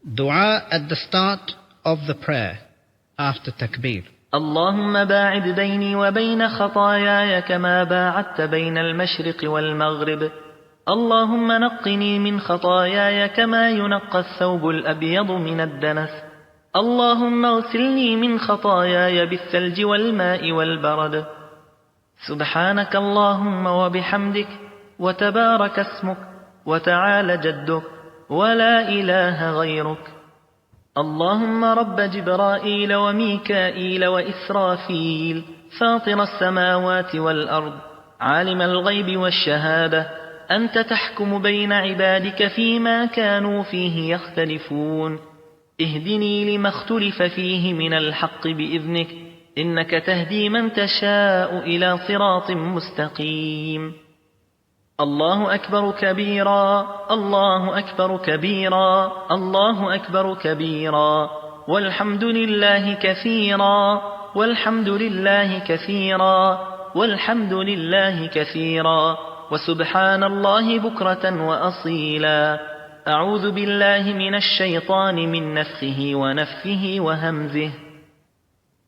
Dua at the start of the prayer after takbir. اللهم باعد بيني وبين خطاياي كما باعدت بين المشرق والمغرب. اللهم نقني من خطاياي كما ينقى الثوب الأبيض من الدنس. اللهم اغسلني من خطاياي بالثلج والماء والبرد. سبحانك اللهم وبحمدك، وتبارك اسمك، وتعالى جدك، ولا إله غيرك. اللهم رب جبرائيل وميكائيل وإسرافيل، فاطر السماوات والأرض، عالم الغيب والشهادة، أنت تحكم بين عبادك فيما كانوا فيه يختلفون. اهدني لما اختلف فيه من الحق بإذنك، إنك تهدي من تشاء إلى صراط مستقيم. الله أكبر كبيرا، الله أكبر كبيرا، الله أكبر كبيرا، والحمد لله كثيرا، والحمد لله كثيرا، والحمد لله كثيرا، وسبحان الله بكرة وأصيلا. أعوذ بالله من الشيطان من نفخه ونفثه وهمزه.